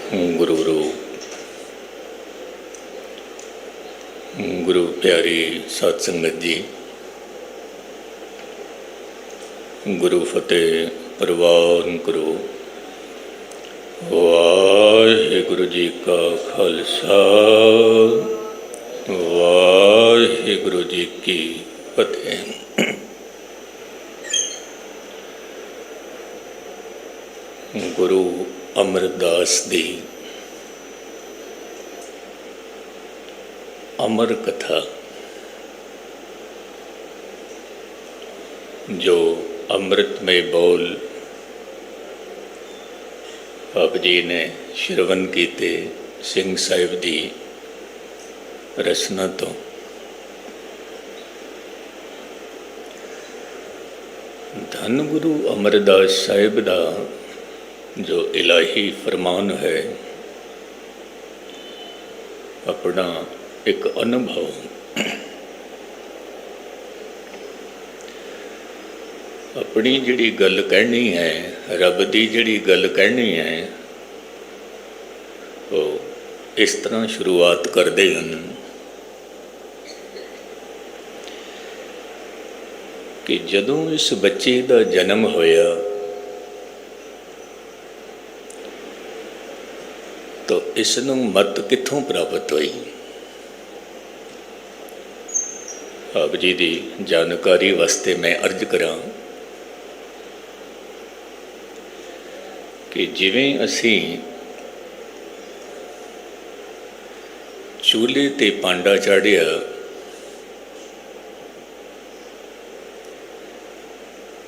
गुरु रूप गुरु प्यारी सत संगत जी, गुरु फतेह प्रवान करो। वाहिगुरु जी का खालसा, वाहिगुरु जी की फतेह। गुरु अमरदास दी अमर कथा, जो अमृतमय बोल आप जी ने श्रवण कीते सिंह साहिब दी रचना तो। धन गुरु अमरदास साहिब दा जो इलाही फरमान है, अपना एक अनुभव, अपनी जिहड़ी गल कहनी है, रब दी जिहड़ी गल कहनी है, वो इस तरह शुरुआत करते हैं कि जदों इस बच्चे का जन्म होया तो इसनूं मत कित्थों प्राप्त हुई। आप जी की जानकारी वास्ते मैं अर्ज करा कि जिवें असीं चूल्हे ते पांडा चाढ़िया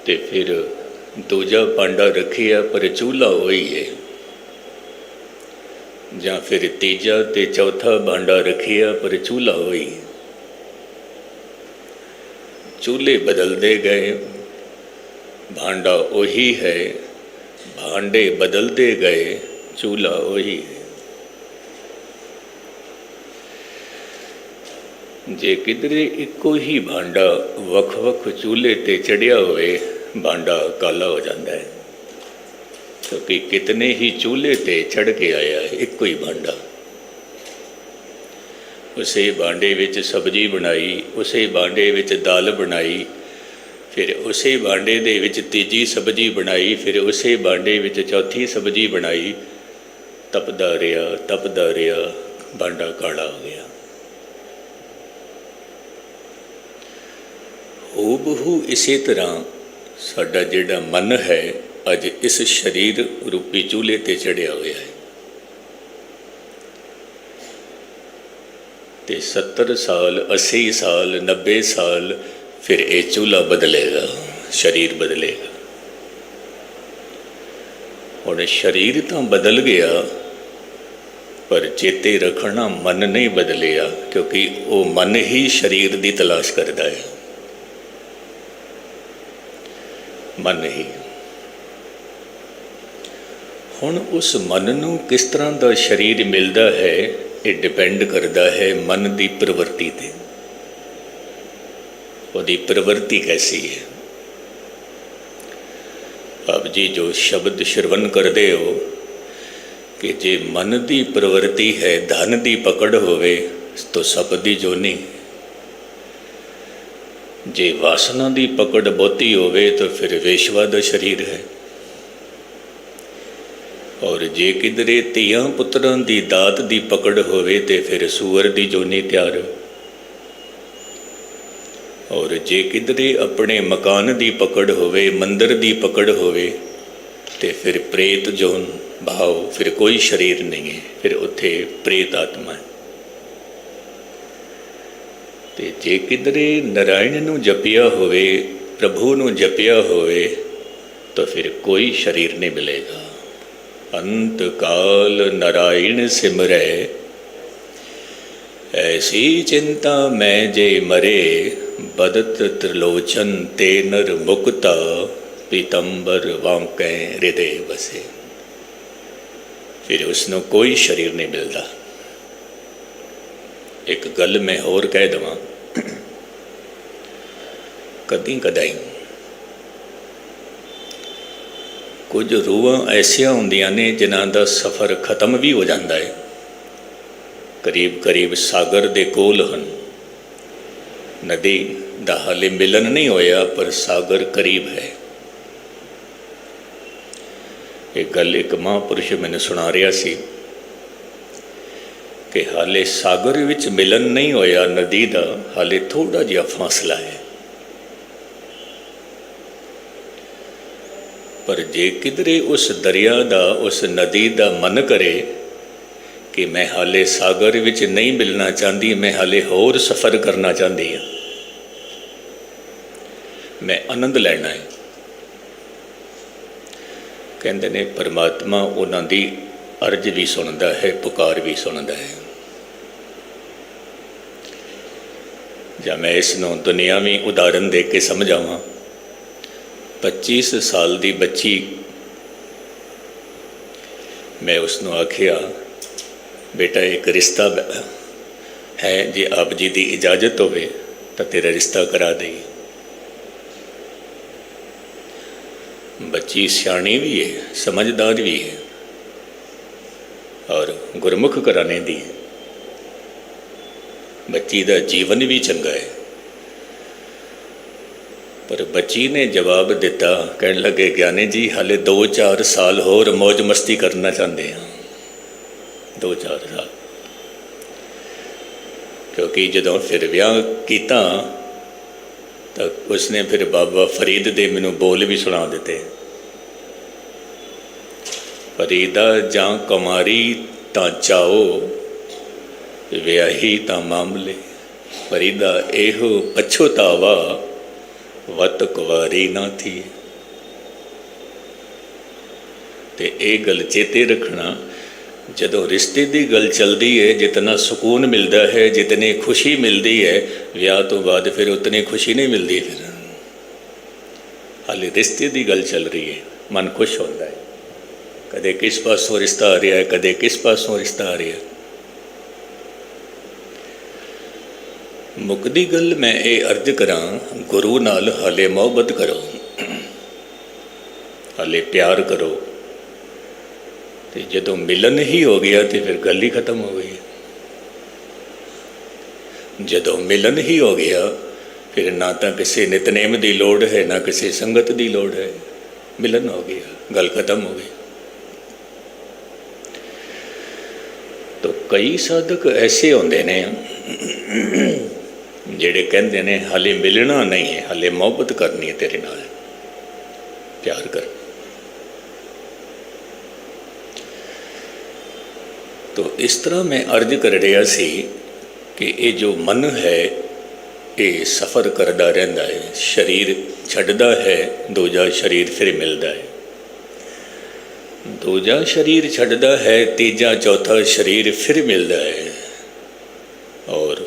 ते फिर दूजा पांडा रखिया पर चूल्हा वही है, या फिर तीजा ते चौथा भांडा रखिया पर चूल्हा वही। चूल्हे बदलते गए, भांडा वही है, भांडे बदलते गए, चूल्हा वही है। जे किधरे इको ही भांडा वख वख चूल्हे ते चढ़िया होए, भांडा काला हो जाता है, क्योंकि कितने ही चूल्हे ते चढ़ के आया है एक ही भांडा। उसे भांडे विच सब्जी बनाई, उसे भांडे विच दाल बनाई, फिर उसे भांडे दे विच तीजी सब्जी बनाई, फिर उसे भांडे विच चौथी सब्जी बनाई। तपदा रहा भांडा काला हो गया। हूबहू इसे तरह साडा जिहड़ा मन है अज इस शरीर रूपी चूल्हे ते चढ़िया हुआ है। ते 70 साल 80 साल 90 साल फिर ये चूल्हा बदलेगा, शरीर बदलेगा। हुण शरीर तो बदल गया पर चेते रखना मन नहीं बदलिया, क्योंकि वो मन ही शरीर की तलाश करता है। मन ही हुण उस मन नूं किस तरह का शरीर मिलता है, ये डिपेंड करता है मन की प्रवृत्ति ते। उसकी प्रवृत्ति कैसी है। आप जी जो शब्द श्रवण करते हो कि जे मन की प्रवृत्ति है, धन की पकड़ होवे तो सप दी जोनी, जे वासना की पकड़ बहुती होवे तो फिर वेश्वा का शरीर है, और जे किधरे धीआं पुत्रां की दात की पकड़ होवे तो फिर सूअर की जोनी तैयार, और जे किधरे अपने मकान की पकड़ होवे, मंदिर की पकड़ होवे तो फिर प्रेत जोन भाव, फिर कोई शरीर नहीं है, फिर उत्थे प्रेत आत्मा है। ते जे किधरे नारायण नूं जपिया होवे, प्रभु नूं जपिया होवे तो फिर कोई शरीर नहीं मिलेगा। अंत काल नारायण सिमरै, ऐसी चिंता मैं जे मरे, बदत त्रिलोचन ते नर मुक्ता, पीतंबर वांकै हृदय बसे। फिर उसनों कोई शरीर नहीं मिलता। एक गल मैं होर कह देवां, कदी कदाई ਕੁਝ ਰੂਹਾਂ ਐਸੀਆਂ ਹੁੰਦੀਆਂ ਨੇ ਜਿਨ੍ਹਾਂ ਦਾ ਸਫ਼ਰ ਖਤਮ ਵੀ ਹੋ ਜਾਂਦਾ ਹੈ, ਕਰੀਬ ਕਰੀਬ ਸਾਗਰ ਦੇ ਕੋਲ ਹਨ। ਨਦੀ ਦਾ ਹਾਲੇ ਮਿਲਨ ਨਹੀਂ ਹੋਇਆ, ਪਰ ਸਾਗਰ ਕਰੀਬ ਹੈ। ਇਹ ਗੱਲ ਇੱਕ ਮਹਾਂਪੁਰਸ਼ ਮੈਨੂੰ ਸੁਣਾ ਰਿਹਾ ਸੀ ਕਿ ਹਾਲੇ ਸਾਗਰ ਵਿੱਚ ਮਿਲਨ ਨਹੀਂ ਹੋਇਆ ਨਦੀ ਦਾ, ਹਾਲੇ ਥੋੜ੍ਹਾ ਜਿਹਾ ਫਾਸਲਾ ਹੈ। ਪਰ ਜੇ ਕਿਧਰੇ ਉਸ ਦਰਿਆ ਦਾ, ਉਸ ਨਦੀ ਦਾ ਮਨ ਕਰੇ ਕਿ ਮੈਂ ਹਾਲੇ ਸਾਗਰ ਵਿੱਚ ਨਹੀਂ ਮਿਲਣਾ ਚਾਹੁੰਦੀ, ਮੈਂ ਹਾਲੇ ਹੋਰ ਸਫ਼ਰ ਕਰਨਾ ਚਾਹੁੰਦੀ ਹਾਂ, ਮੈਂ ਆਨੰਦ ਲੈਣਾ ਹੈ, ਕਹਿੰਦੇ ਨੇ ਪਰਮਾਤਮਾ ਉਹਨਾਂ ਦੀ ਅਰਜ਼ ਵੀ ਸੁਣਦਾ ਹੈ, ਪੁਕਾਰ ਵੀ ਸੁਣਦਾ ਹੈ। ਜਾਂ ਮੈਂ ਇਸ ਨੂੰ ਦੁਨਿਆਵੀ ਉਦਾਹਰਨ ਦੇ ਕੇ ਸਮਝਾਵਾਂ। 25 ਸਾਲ ਦੀ ਬੱਚੀ, ਮੈਂ ਉਸ ਨੂੰ ਆਖਿਆ, ਬੇਟਾ ਇੱਕ ਰਿਸ਼ਤਾ ਹੈ, ਜੇ ਆਪ ਜੀ ਦੀ ਇਜਾਜ਼ਤ ਹੋਵੇ ਤਾਂ ਤੇਰਾ ਰਿਸ਼ਤਾ ਕਰਾ ਦੇਈਏ। ਬੱਚੀ ਸਿਆਣੀ ਵੀ ਹੈ, ਸਮਝਦਾਰ ਵੀ ਹੈ, ਔਰ ਗੁਰਮੁਖ ਘਰਾਣੇ ਦੀ ਹੈ। ਬੱਚੀ ਦਾ ਜੀਵਨ ਵੀ ਚੰਗਾ ਹੈ। ਪਰ ਬੱਚੀ ਨੇ ਜਵਾਬ ਦਿੱਤਾ, ਕਹਿਣ ਲੱਗੇ, ਗਿਆਨੀ ਜੀ ਹਾਲੇ 2-4 ਸਾਲ ਹੋਰ ਮੌਜ ਮਸਤੀ ਕਰਨਾ ਚਾਹੁੰਦੇ ਹਾਂ, 2-4 ਸਾਲ। ਕਿਉਂਕਿ ਜਦੋਂ ਫਿਰ ਵਿਆਹ ਕੀਤਾ ਤਾਂ ਉਸਨੇ ਫਿਰ ਬਾਬਾ ਫਰੀਦ ਦੇ ਮੈਨੂੰ ਬੋਲ ਵੀ ਸੁਣਾ ਦਿੱਤੇ। ਫਰੀਦਾ ਜਾਂ ਕੁਮਾਰੀ ਤਾਂ ਚਾਓ, ਵਿਆਹੀ ਤਾਂ ਮਾਮਲੇ। ਫਰੀਦਾ ਇਹੋ ਪਛਤਾਵਾ, ਵਤ ਕੁਵਾਰੀ ਨਾ ਥੀ। ਤੇ ਇਹ ਗੱਲ ਚੇਤੇ ਰੱਖਣਾ, ਜਦੋਂ ਰਿਸ਼ਤੇ ਦੀ ਗੱਲ ਚੱਲਦੀ ਹੈ, ਜਿਤਨਾ ਸਕੂਨ ਮਿਲਦਾ ਹੈ, ਜਿਤਨੀ ਖੁਸ਼ੀ ਮਿਲਦੀ ਹੈ, ਵਿਆਹ ਤੋਂ ਬਾਅਦ ਫਿਰ ਉਤਨੀ ਖੁਸ਼ੀ ਨਹੀਂ ਮਿਲਦੀ। ਫਿਰ ਹਾਲੇ ਰਿਸ਼ਤੇ ਦੀ ਗੱਲ ਚੱਲ ਰਹੀ ਹੈ, ਮਨ ਖੁਸ਼ ਹੁੰਦਾ ਹੈ। ਕਦੇ ਕਿਸ ਪਾਸੋਂ ਰਿਸ਼ਤਾ ਆ ਰਿਹਾ ਹੈ, ਕਦੇ ਕਿਸ ਪਾਸੋਂ ਰਿਸ਼ਤਾ ਆ ਰਿਹਾ। ਮੁੱਕਦੀ ਗੱਲ ਮੈਂ ਇਹ ਅਰਜ਼ ਕਰਾਂ, ਗੁਰੂ ਨਾਲ ਹਾਲੇ ਮੁਹੱਬਤ ਕਰੋ, ਹਾਲੇ ਪਿਆਰ ਕਰੋ। ਤੇ ਜਦੋਂ ਮਿਲਨ ਹੀ ਹੋ ਗਿਆ ਤੇ ਫਿਰ ਗੱਲ ਹੀ ਖਤਮ ਹੋ ਗਈ। ਜਦੋਂ ਮਿਲਨ ਹੀ ਹੋ ਗਿਆ ਫਿਰ ਨਾ ਤਾਂ ਕਿਸੇ ਨਿਤਨੇਮ ਦੀ ਲੋੜ ਹੈ, ਨਾ ਕਿਸੇ ਸੰਗਤ ਦੀ ਲੋੜ ਹੈ। ਮਿਲਨ ਹੋ ਗਿਆ, ਗੱਲ ਖਤਮ ਹੋ ਗਈ। ਤਾਂ ਕਈ ਸਾਧਕ ਐਸੇ ਹੁੰਦੇ ਨੇ ਜਿਹੜੇ ਕਹਿੰਦੇ ਨੇ ਹਾਲੇ ਮਿਲਣਾ ਨਹੀਂ ਹੈ, ਹਾਲੇ ਮੁਹੱਬਤ ਕਰਨੀ ਹੈ, ਤੇਰੇ ਨਾਲ ਪਿਆਰ ਕਰ। ਤਾਂ ਇਸ ਤਰ੍ਹਾਂ ਮੈਂ ਅਰਜ਼ ਕਰ ਰਿਹਾ ਸੀ ਕਿ ਇਹ ਜੋ ਮਨ ਹੈ ਇਹ ਸਫ਼ਰ ਕਰਦਾ ਰਹਿੰਦਾ ਹੈ। ਸਰੀਰ ਛੱਡਦਾ ਹੈ, ਦੂਜਾ ਸਰੀਰ ਫਿਰ ਮਿਲਦਾ ਹੈ। ਦੂਜਾ ਸਰੀਰ ਛੱਡਦਾ ਹੈ, ਤੀਜਾ ਚੌਥਾ ਸਰੀਰ ਫਿਰ ਮਿਲਦਾ ਹੈ। ਔਰ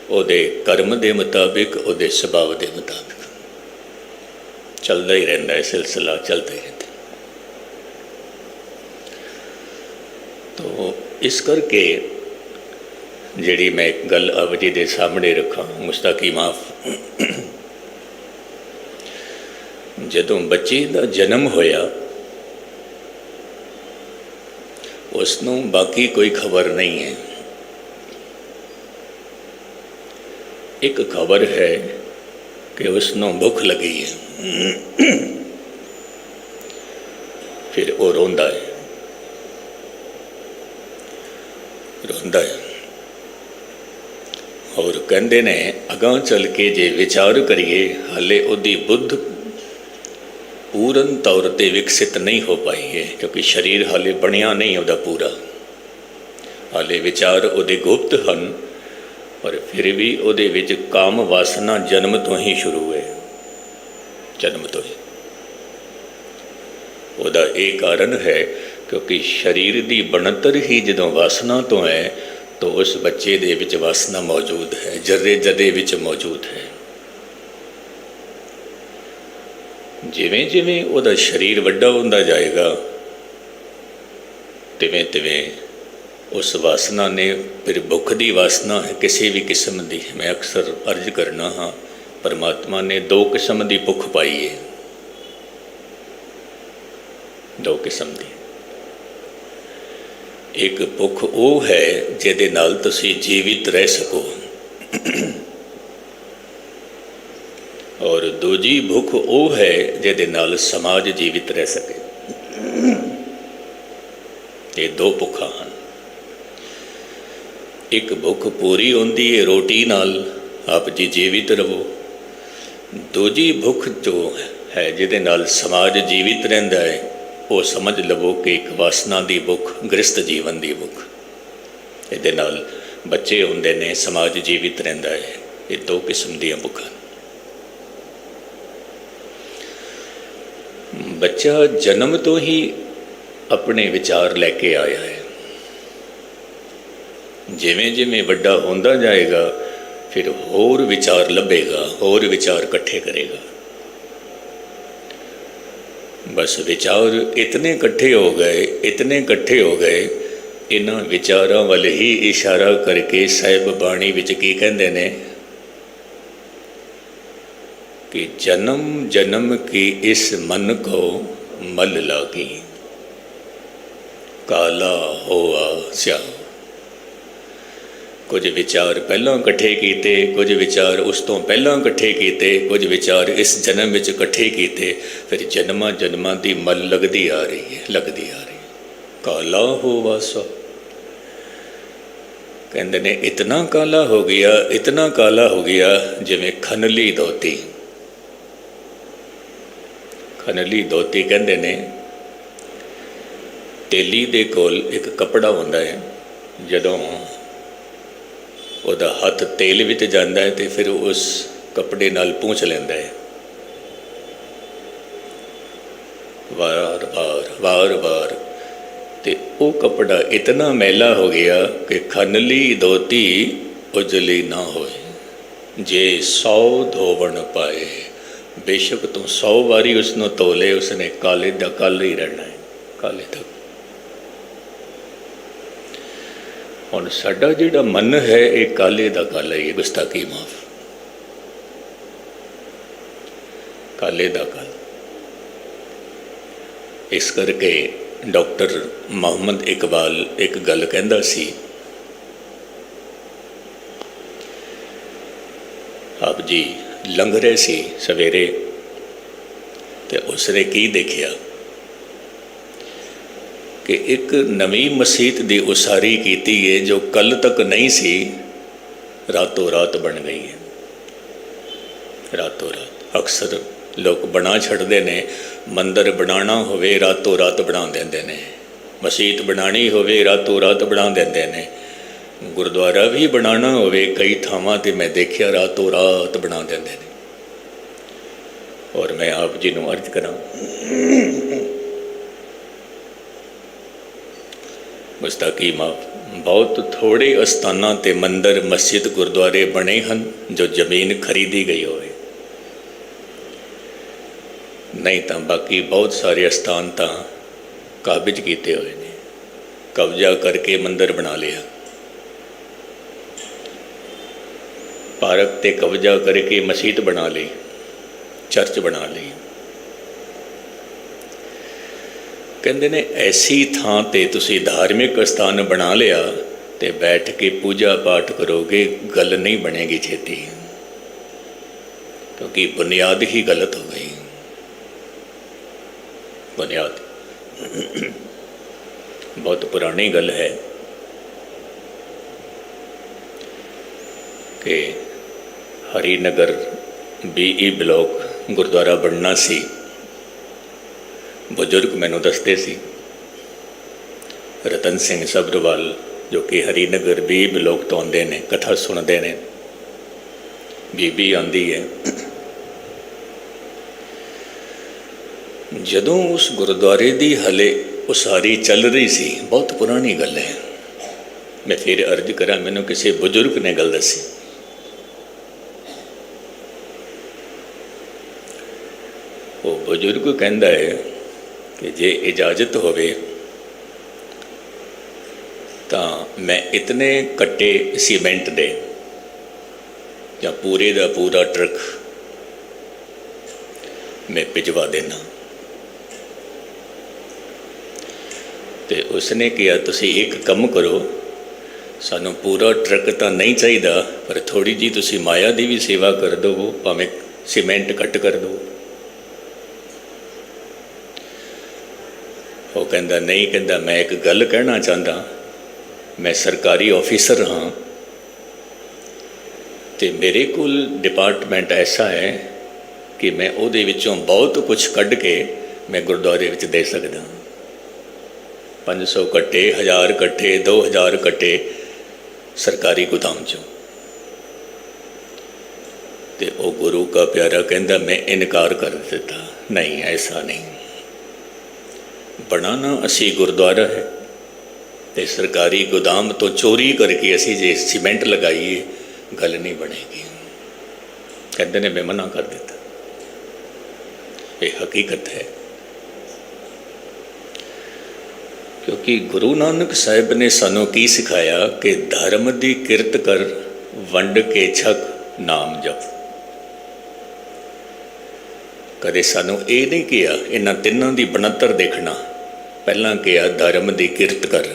ਉਹਦੇ ਕਰਮ ਦੇ ਮੁਤਾਬਿਕ, ਉਹਦੇ ਸੁਭਾਅ ਦੇ ਮੁਤਾਬਿਕ ਚੱਲਦਾ ਹੀ ਰਹਿੰਦਾ ਹੈ, ਸਿਲਸਿਲਾ ਚੱਲਦਾ ਹੀ ਰਹਿੰਦਾ। ਤੋ ਇਸ ਕਰਕੇ ਜਿਹੜੀ ਮੈਂ ਇੱਕ ਗੱਲ ਆਪ ਜੀ ਦੇ ਸਾਹਮਣੇ ਰੱਖਾਂ, ਮੁਸਤਾਕੀ ਮਾਫ, ਜਦੋਂ ਬੱਚੇ ਦਾ ਜਨਮ ਹੋਇਆ ਉਸ ਨੂੰ ਬਾਕੀ ਕੋਈ ਖਬਰ ਨਹੀਂ ਹੈ। ਇੱਕ ਖਬਰ ਹੈ ਕਿ ਉਸ ਨੂੰ ਭੁੱਖ ਲੱਗੀ ਹੈ, ਫਿਰ ਉਹ ਰੋਂਦਾ ਹੈ, ਰੋਂਦਾ ਹੈ। ਔਰ ਕਹਿੰਦੇ ਨੇ ਅਗਾਂਹ ਚੱਲ ਕੇ ਜੇ ਵਿਚਾਰ ਕਰੀਏ, ਹਾਲੇ ਉਹਦੀ ਬੁੱਧ ਪੂਰਨ ਤੌਰ 'ਤੇ ਵਿਕਸਿਤ ਨਹੀਂ ਹੋ ਪਾਈ ਹੈ, ਕਿਉਂਕਿ ਸਰੀਰ ਹਾਲੇ ਬਣਿਆ ਨਹੀਂ ਉਹਦਾ ਪੂਰਾ। ਹਾਲੇ ਵਿਚਾਰ ਉਹਦੇ ਗੁਪਤ ਹਨ, ਪਰ ਫਿਰ ਵੀ ਉਹਦੇ ਵਿੱਚ ਕਾਮ ਵਾਸਨਾ ਜਨਮ ਤੋਂ ਹੀ ਸ਼ੁਰੂ ਹੈ, ਜਨਮ ਤੋਂ ਹੀ। ਉਹਦਾ ਇਹ ਕਾਰਨ ਹੈ ਕਿਉਂਕਿ ਸਰੀਰ ਦੀ ਬਣਤਰ ਹੀ ਜਦੋਂ ਵਾਸਨਾ ਤੋਂ ਹੈ, ਤਾਂ ਉਸ ਬੱਚੇ ਦੇ ਵਿੱਚ ਵਾਸਨਾ ਮੌਜੂਦ ਹੈ, ਜਰਰੇ ਜਦੇ ਵਿੱਚ ਮੌਜੂਦ ਹੈ। ਜਿਵੇਂ ਜਿਵੇਂ ਉਹਦਾ ਸਰੀਰ ਵੱਡਾ ਹੁੰਦਾ ਜਾਏਗਾ, ਤਿਵੇਂ ਤਿਵੇਂ ਉਸ ਵਾਸਨਾ ਨੇ ਫਿਰ ਭੁੱਖ ਦੀ ਵਾਸਨਾ ਹੈ ਕਿਸੇ ਵੀ ਕਿਸਮ ਦੀ। ਮੈਂ ਅਕਸਰ ਅਰਜ਼ ਕਰਨਾ ਹਾਂ, ਪਰਮਾਤਮਾ ਨੇ 2 ਕਿਸਮ ਦੀ ਭੁੱਖ ਪਾਈ ਹੈ। दो किस्म दी। एक भुख वो है जिहदे नाल तुसीं जीवित रह सको, और दूजी भुख वो है जिहदे नाल समाज जीवित रह सके। ये दो भुखां हैं। एक भुख पूरी होंदी है रोटी नाल, आप जी जीवित रहो। दूजी भुख जो है जिहदे नाल समाज जीवित रहिंदा है, वो समझ लवो कि एक वासना की भुख, गृहस्थ जीवन की भुख। इहदे नाल बच्चे हुंदे ने, समाज जीवित रहिंदा है। ये दो किस्म दी भुखां। बच्चा जन्म तो ही अपने विचार लैके आया है। जिवें जिवें वड्डा होंदा जाएगा फिर होर विचार लभेगा, होर विचार इकट्ठे करेगा। बस विचार इतने इकट्ठे हो गए, इतने इकट्ठे हो गए, इन्हां विचारां वाल ही इशारा करके साहिब बाणी विच की कहंदे ने कि जन्म जन्म की इस मन को मल लागी, काला होआ स्याह। कुछ विचार पहलों इकट्ठे किए, कुछ विचार उस तो पहलों इकट्ठे किए, कुछ विचार इस जन्म में इकट्ठे किए, फिर जन्मां जन्मां की मल लगती आ रही है, लगती आ रही है। काला होआ स्याह कहते ने इतना काला हो गया, इतना काला हो गया जिवें खनली धोती। खनली धोती कहते ने तेली दे कोल एक कपड़ा होंदा है, जदों ਉਹਦਾ हथ तेल विच जाता है तो फिर उस कपड़े नाल पूंछ लेंदा है, वार वार वार वार। तो वो कपड़ा इतना मैला हो गया कि खनली धोती उजली ना होए, जे 100 धोवण पाए। बेशक तू 100 वारी उसनों धो ले, उसने काले दा काला ही रहना है, काले दा। हुण साडा जिहड़ा मन है ये काले दा काला ही है, गुस्ताखी माफ, काले दा काला। इस करके डॉक्टर मोहम्मद इकबाल एक गल कहंदा सी, आप जी लंघ रहे सी सवेरे तो उसने की देखिया कि एक नवी मसीत की उसारी की है जो कल तक नहीं सी, रातों रात बन गई है। रातों रात अक्सर लोग बना छड़ते ने, मंदिर बनाना होवे रातों रात बना देंदे ने, मसीत बनानी होवे रातों रात बना देंदे ने, गुरुद्वारा भी बनाना होवे कई थावां ते मैं देखिया रातों रात बना देंदे ने। और मैं आप जी नूं अर्ज करा, गुस्ताखी माफ, बहुत थोड़े अस्थानां ते मंदिर मस्जिद गुरुद्वारे बने हैं जो जमीन खरीदी गई होवे, नहीं तो बाकी बहुत सारे अस्थान तो काबिज किए हुए ने, कब्जा करके मंदिर बना लिया। पार्क ते कब्जा करके मसीत बना ली, चर्च बना ली। कहते ने ऐसी थां ते तुसी धार्मिक स्थान बना लिया ते बैठ के पूजा पाठ करोगे, गल नहीं बनेगी छेती, क्योंकि बुनियाद ही गलत हो गई। बुनियाद बहुत पुरानी गल है कि हरिनगर BE ब्लॉक गुरुद्वारा बनना सी। बुजुर्ग मैनू दसते सी, रतन सिंह सब्रवाल जो कि हरिनगर BE ब्लॉक तो आते हैं, कथा सुनते हैं, बीबी आती है। जदों उस गुरुद्वारे की हले उसारी चल रही सी, बहुत पुरानी गल है, मैं फिर अर्ज करा, मैनू किसी बुजुर्ग ने गल दसी। वो बुजुर्ग कहता है कि जे इजाजत होवे तो मैं इतने कट्टे सीमेंट दे या पूरे का पूरा ट्रक मैं भिजवा देना। तो उसने कहा तुसी एक कम करो, सानू पूरा ट्रक तो नहीं चाहिए पर थोड़ी जी तुसी माया की भी सेवा कर दो, भावें सीमेंट कट कर दो। वो कहता नहीं, कहता मैं एक गल कहना चाहता, मैं सरकारी ऑफिसर हाँ तो मेरे को डिपार्टमेंट ऐसा है कि मैं उहदे विचों बहुत कुछ कढ़ के मैं गुरुद्वारे विच दे सकदा। 500 कट्टे, 1000 कट्टे, 2000 कट्टे सरकारी गोदाम चो। तो वो गुरु का प्यारा कहता मैं इनकार कर देता, नहीं ऐसा नहीं, बनाना असी गुरुद्वारा है तो सरकारी गोदाम तो चोरी करके असी जे सीमेंट लगाइए गल नहीं बनेगी। कहते ने मैं मना कर देता, ये हकीकत है। क्योंकि गुरु नानक साहिब ने सानू की सिखाया कि धर्म की किरत कर, वंड के छक, नाम जप। कदे सानू ये नहीं किया इन्हां तिन्नां दी बनतर देखना, पहला किया धर्म की किरत कर,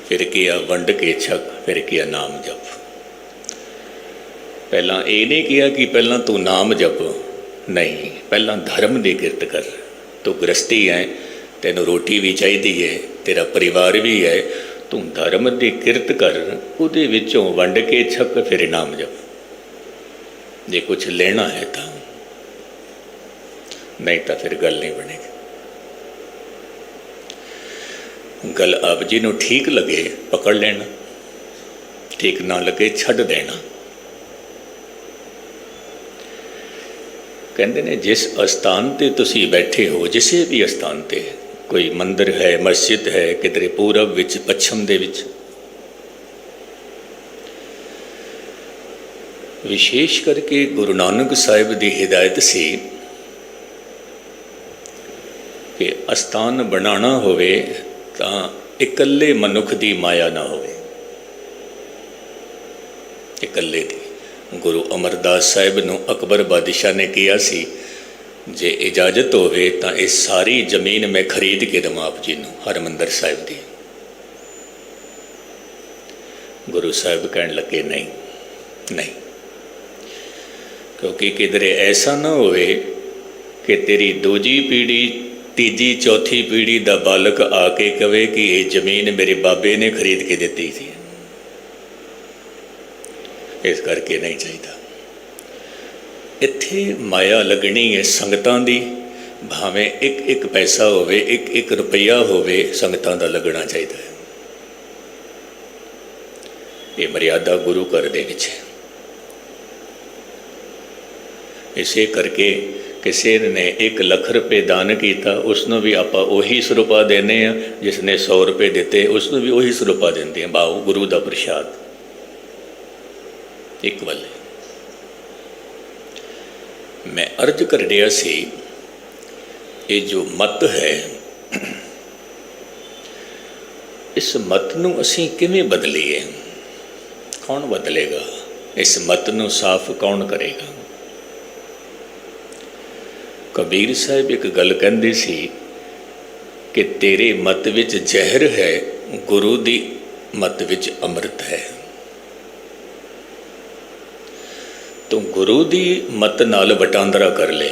फिर किया वंड के छक, फिर किया नाम जप। पहला ये नहीं किया कि पहला तू नाम जप, नहीं, पहला धर्म की किरत कर। तू गृहस्थी है, तेनों रोटी भी चाहिए है, तेरा परिवार भी है, तू धर्म की किरत कर, उहदे विचों वंड के छक, फिर नाम जप। जे कुछ लेना है तो, नहीं तो फिर गल नहीं बनेगी। गल आप जी नूं ठीक लगे पकड़ लेना, ठीक ना लगे छड्ड देना। कहते ने जिस अस्थान ते तुसी बैठे हो, जिसे भी अस्थान ते, कोई मंदिर है, मस्जिद है, किधरे पूरब विच, पश्चिम दे विच, विशेष करके गुरु नानक साहिब की हिदायत सी कि अस्थान बनाना होवे तां इकल्ले मनुख की माया ना होवे, इकल्ले दी। गुरु अमरदास साहिब नूं अकबर बादशाह ने कहा सी जे इजाजत होवे तां इस सारी जमीन मैं खरीद के देवां आप जी नूं, हरमंदर साहिब दी। गुरु साहिब कहन लगे नहीं नहीं, क्योंकि किधरे ऐसा ना होवे कि तेरी दूजी पीढ़ी, तीजी, चौथी पीढ़ी का बालक आके कहे कि ये जमीन मेरे बाबे ने खरीद के दी थी। इस करके नहीं चाहिए। इत्थे माया लगनी है संगतां दी, भावें एक एक पैसा होवे, एक एक रुपया होवे, संगतां दा लगना चाहिए। ये मर्यादा गुरु घर दे विच है। इसे करके किसी ने 1 लाख रुपये दान किया, उसनों भी आप उही स्वरूपा देने, जिसने 100 रुपये दिते उसनों भी उही स्वरूपा देंगे। भाव गुरु का प्रसाद इक्वल है। मैं अर्ज कर रहा सी, ये जो मत है, इस मत नूं असीं किवें बदलीए? कौन बदलेगा इस मत नूं? साफ कौन करेगा? कबीर साहिब एक गल कहंदे सी कि तेरे मत विच जहर है, गुरु दी मत विच अमृत है। तो गुरु दी मत नाल वटांदरा कर ले,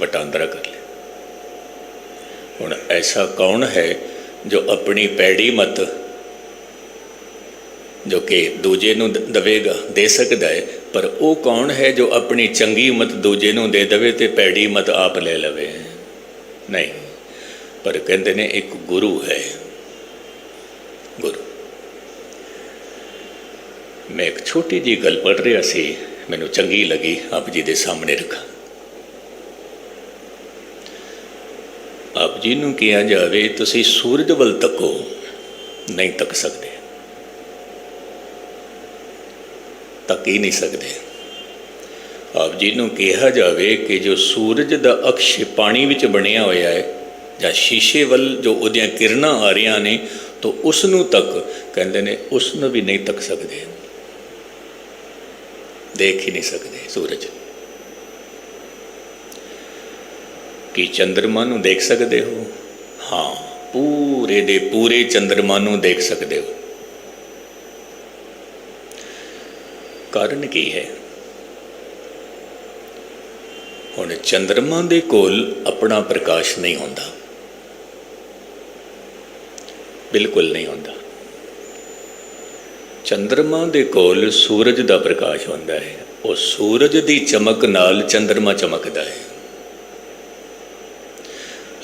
वटांदरा कर ले। हुण ऐसा कौन है जो अपनी पैड़ी मत जो कि दूजे नूं दवेगा, दे सकता है, पर वो कौन है जो अपनी चंगी मत दूजे नूं दे दवे ते पैड़ी मत आप ले लवे? नहीं, पर कहते ने एक गुरु है। गुरु, मैं एक छोटी जी गल पढ़ रहा सी, मैनूं चंगी लगी, आप जी दे सामने रखा। आप जी नूं कहा जावे तुसीं सूरज वल तको, नहीं तक सकते, तक ही नहीं सकते। आप जी नूं कहा जावे कि जो सूरज का अक्ष पानी विच बनिया होया है, या शीशे वल जो उहदियां किरणां आ रही ने, तो उसनूं तक कहते ने उसनूं भी नहीं तक सकते, देख ही नहीं सकते सूरज। ਕੀ ਚੰਦਰਮਾ ਨੂੰ ਦੇਖ ਸਕਦੇ ਹੋ? ਹਾਂ, ਪੂਰੇ ਦੇ ਪੂਰੇ ਚੰਦਰਮਾ ਨੂੰ ਦੇਖ ਸਕਦੇ ਹੋ। ਕਾਰਨ ਕੀ ਹੈ? ਹੁਣ ਚੰਦਰਮਾ ਦੇ ਕੋਲ ਆਪਣਾ ਪ੍ਰਕਾਸ਼ ਨਹੀਂ ਹੁੰਦਾ, ਬਿਲਕੁਲ ਨਹੀਂ ਹੁੰਦਾ। ਚੰਦਰਮਾ ਦੇ ਕੋਲ ਸੂਰਜ ਦਾ ਪ੍ਰਕਾਸ਼ ਹੁੰਦਾ ਹੈ। ਉਹ ਸੂਰਜ ਦੀ ਚਮਕ ਨਾਲ ਚੰਦਰਮਾ ਚਮਕਦਾ ਹੈ।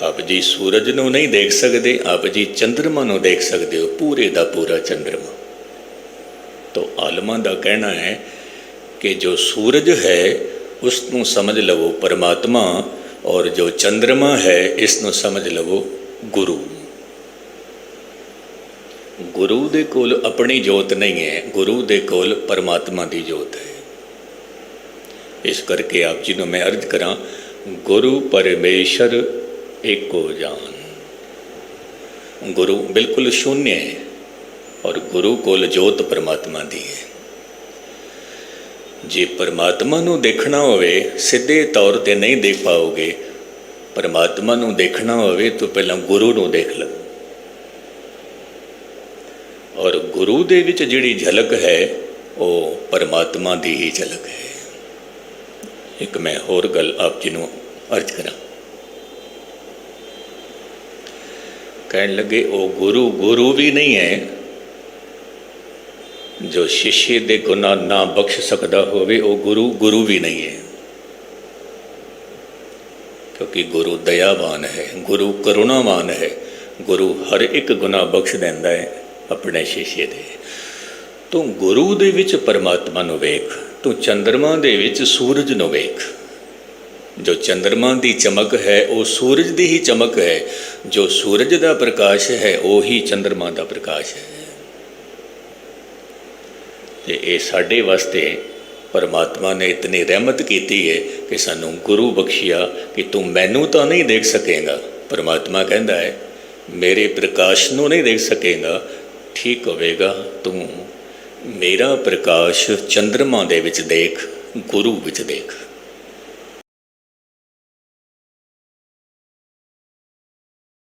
ਆਪ ਜੀ ਸੂਰਜ ਨੂੰ ਨਹੀਂ ਦੇਖ ਸਕਦੇ, ਆਪ ਜੀ ਚੰਦਰਮਾ ਨੂੰ ਦੇਖ ਸਕਦੇ ਹੋ, ਪੂਰੇ ਦਾ ਪੂਰਾ ਚੰਦਰਮਾ। तो आलमा का कहना है कि जो सूरज है उसनों समझ लवो परमात्मा, और जो चंद्रमा है इसनों समझ लवो गुरु। गुरु दे कोल अपनी जोत नहीं है, गुरु दे कोल परमात्मा की जोत है। इस करके आप जी को मैं अर्ज करा, गुरु परमेश्वर एको जान। गुरु बिल्कुल शून्य है और गुरु कोल जोत परमात्मा दी है। जे परमात्मा नूं देखना होवे सीधे तौर ते नहीं देख पाओगे। परमात्मा नूं देखना होवे तो पहला गुरु नूं देख लो, और गुरु दे विच जिहड़ी झलक है वो परमात्मा दी ही झलक है। एक मैं होर गल आप जी नूं अर्ज करा। कहन लगे वो गुरु गुरु भी नहीं है जो शिष्य दे गुनाह ना बख्श सकता होवे, वो गुरु गुरु भी नहीं है। क्योंकि गुरु दयावान है, गुरु करुणावान है, गुरु हर एक गुनाह बख्श देंदा है अपने शिष्य दे। तो गुरु दे विच परमात्मा नूं वेख, तू चंद्रमा दे विच सूरज नूं वेख। जो चंद्रमा की चमक है वो सूरज की ही चमक है, जो सूरज का प्रकाश है वो ही चंद्रमा का प्रकाश है। तो ये साढ़े वास्ते परमात्मा ने इतनी रहमत की है कि सानू गुरु बख्शिया कि तू मैनू तो नहीं देख सकेगा। परमात्मा कहता है मेरे प्रकाश नू नहीं देख सकेगा, ठीक होवेगा तू मेरा प्रकाश चंद्रमा दे विच देख, गुरु विच देख।